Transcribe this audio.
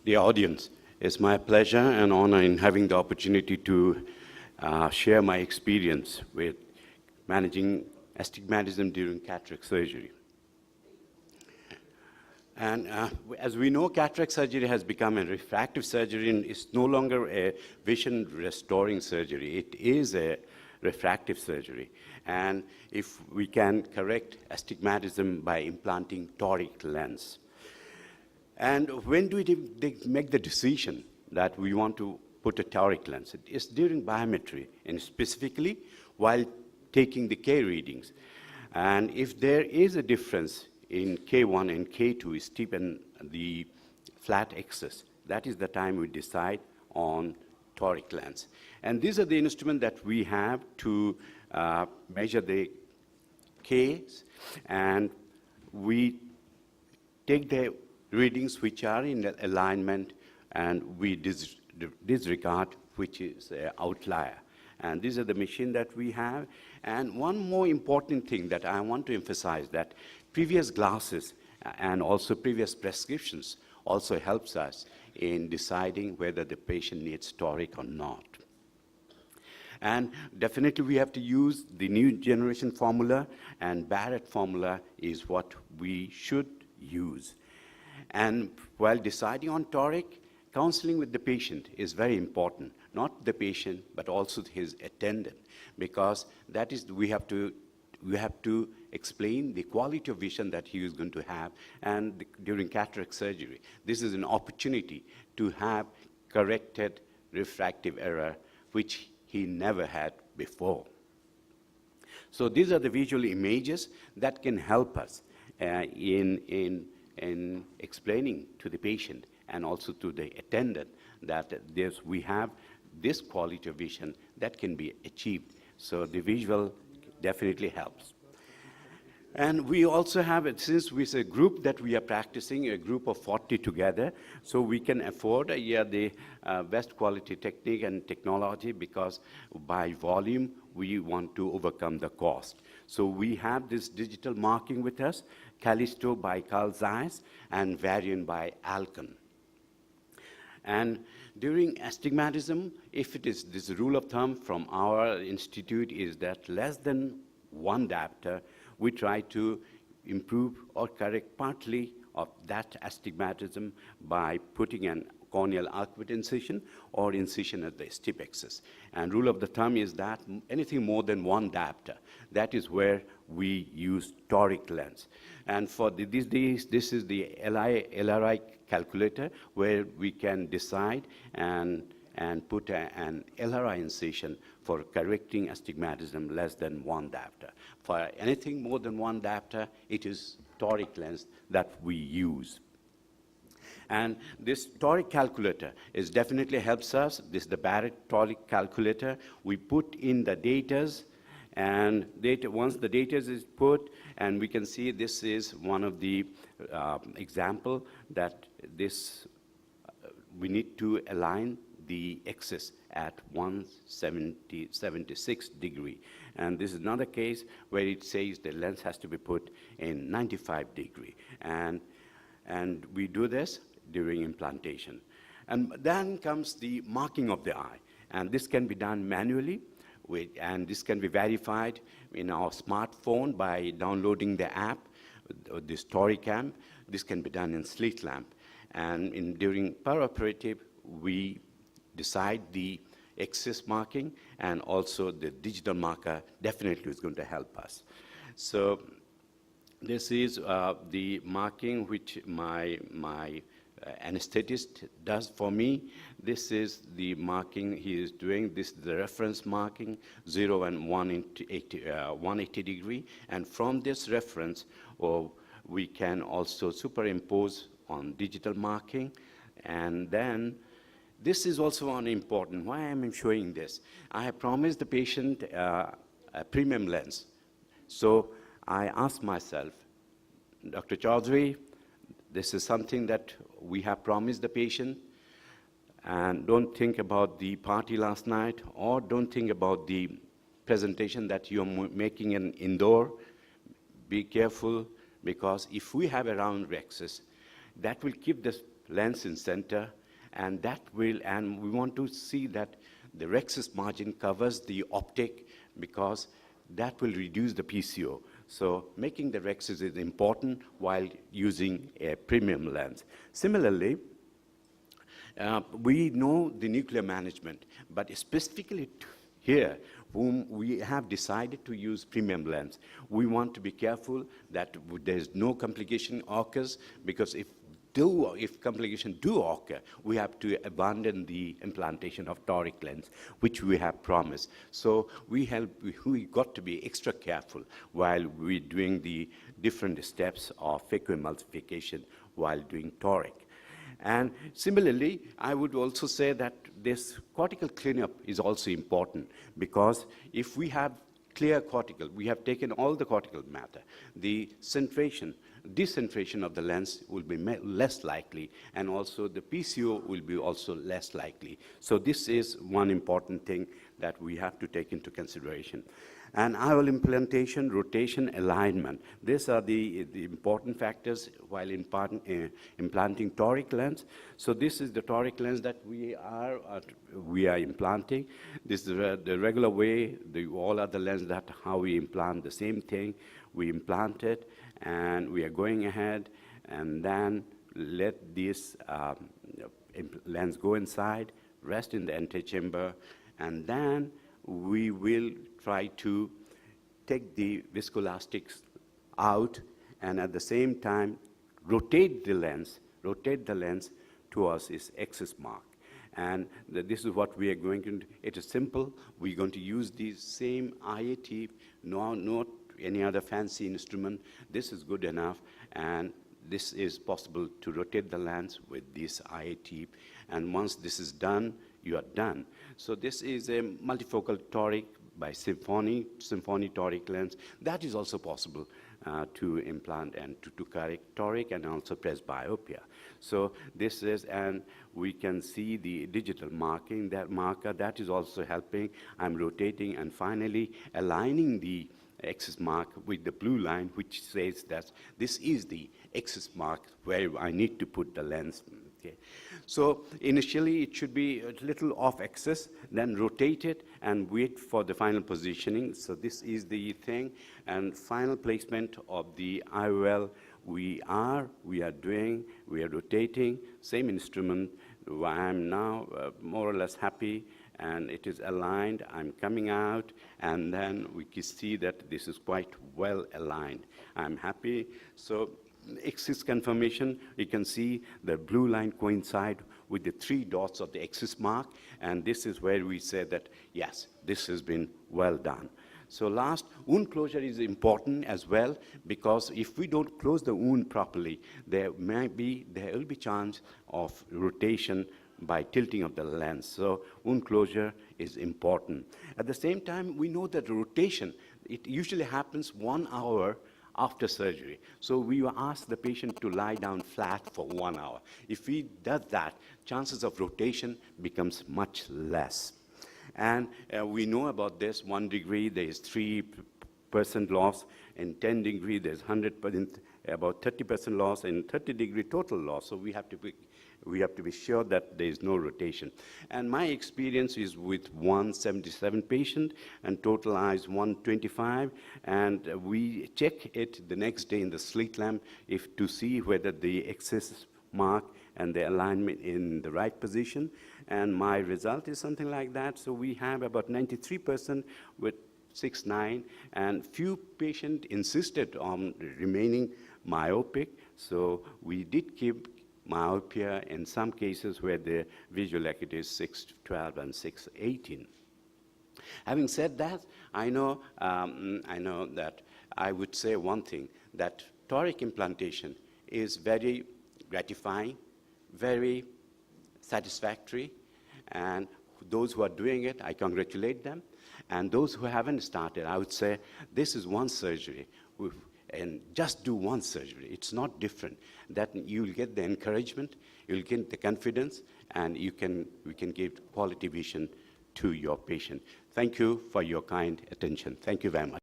the audience. It's my pleasure and honor in having the opportunity to share my experience with managing astigmatism during cataract surgery. And as we know, cataract surgery has become a refractive surgery and it's no longer a vision restoring surgery. It is a refractive surgery. And if we can correct astigmatism by implanting toric lens. And when do we make the decision that we want to put a toric lens? It is during biometry, and specifically while taking the K readings. And if there is a difference in K1 and K2 steep and the flat axis, that is the time we decide on toric lens. And these are the instruments that we have to measure the Ks, and we take the readings which are in alignment, and we disregard which is an outlier. And these are the machine that we have. And one more important thing that I want to emphasize, that previous glasses and also previous prescriptions also helps us in deciding whether the patient needs toric or not. And definitely we have to use the new generation formula, and Barrett formula is what we should use. And while deciding on toric, counseling with the patient is very important. Not the patient, but also his attendant, because that is, we have to explain the quality of vision that he is going to have, and during cataract surgery, this is an opportunity to have corrected refractive error, which he never had before. So these are the visual images that can help us in explaining to the patient and also to the attendant that we have this quality of vision that can be achieved. So the visual definitely helps. And we also have, since it's a group that we are practicing, a group of 40 together, so we can afford the best quality technique and technology, because by volume, we want to overcome the cost. So we have this digital marking with us, Callisto by Carl Zeiss and Varian by Alcon. And during astigmatism, if it is this rule of thumb from our institute is that less than 1 diopter, we try to improve or correct partly of that astigmatism by putting an corneal arcuate incision or incision at the steep axis. And rule of the thumb is that anything more than 1 diopter, that is where we use toric lens. And for these days, this is the LRI calculator, where we can decide and put an LRI incision for correcting astigmatism less than 1 diopter. For anything more than 1 diopter, it is toric lens that we use. And this toric calculator definitely helps us. This is the Barrett toric calculator. We put in the datas, and once the data is put, and we can see this is one of the example that we need to align the axis at 176 degree. And this is another case where it says the lens has to be put in 95 degree. And we do this during implantation. And then comes the marking of the eye. And this can be done manually, and this can be verified in our smartphone by downloading the app, this Toricam. This can be done in slit lamp. And during perioperative, we decide the axis marking, and also the digital marker definitely is going to help us. So this is the marking which my anesthetist does for me. This is the marking he is doing. This is the reference marking, 0 and 180 degree. And from this reference, we can also superimpose on digital marking. And then this is also important. Why am I showing this? I have promised the patient a premium lens. So I asked myself, Dr. Chaudhary, this is something that we have promised the patient, and don't think about the party last night, or don't think about the presentation that you're making in indoor. Be careful, because if we have a round axis, that will keep this lens in center, and we want to see that the rhexis margin covers the optic, because that will reduce the PCO. So making the rhexis is important while using a premium lens. Similarly, we know the nuclear management, but specifically here, whom we have decided to use premium lens, we want to be careful that there's no complication occurs, because if complications do occur, we have to abandon the implantation of toric lens, which we have promised. So we got to be extra careful while we're doing the different steps of phacoemulsification while doing toric. And similarly, I would also say that this cortical cleanup is also important, because if we have clear cortical, we have taken all the cortical matter, the decentration of the lens will be less likely, and also the PCO will be also less likely. So this is one important thing that we have to take into consideration. And IOL implantation, rotation, alignment. These are the important factors while implanting toric lens. So this is the toric lens that we are implanting. This is the regular way, all other lenses that how we implant the same thing. We implant it, and we are going ahead, and then let this lens go inside, rest in the antechamber, and then we will try to take the viscoelastics out, and at the same time rotate the lens towards its axis mark. And this is what we are going to do. It is simple. We're going to use the same IAT, not any other fancy instrument. This is good enough, and this is possible to rotate the lens with this IAT. And once this is done, you are done. So this is a multifocal toric by Symphony toric lens. That is also possible to implant and to correct toric and also presbyopia. So this is, and we can see the digital marking, that marker, that is also helping. I'm rotating and finally aligning the axis mark with the blue line, which says that this is the axis mark where I need to put the lens. Okay. So initially it should be a little off axis, then rotate it and wait for the final positioning. So this is the thing, and final placement of the IOL. We are rotating, same instrument. I'm now more or less happy, and it is aligned. I'm coming out, and then we can see that this is quite well aligned. I'm happy. So axis confirmation, you can see the blue line coincide with the 3 dots of the axis mark, and this is where we say that, yes, this has been well done. So last, wound closure is important as well, because if we don't close the wound properly, there will be chance of rotation by tilting of the lens. So wound closure is important. At the same time, we know that rotation, it usually happens 1 hour after surgery. So we ask the patient to lie down flat for 1 hour. If he does that, chances of rotation becomes much less. And we know about this. 1 degree, there is 3% loss. In 10 degree, there's 100%, about 30% loss. In 30 degree, total loss. So we have to be sure that there is no rotation. And my experience is with 177 patient and total eyes 125. And we check it the next day in the slit lamp to see whether the axis mark and the alignment in the right position. And my result is something like that. So we have about 93% with 6/9, and few patients insisted on remaining myopic. So we did keep myopia in some cases where the visual acuity is 6/12 and 6/18. Having said that, I know that I would say one thing, that toric implantation is very gratifying, very satisfactory, and those who are doing it, I congratulate them. And those who haven't started, I would say this is one surgery. And just do one surgery. It's not different. That you'll get the encouragement, you'll get the confidence, and we can give quality vision to your patient. Thank you for your kind attention. Thank you very much.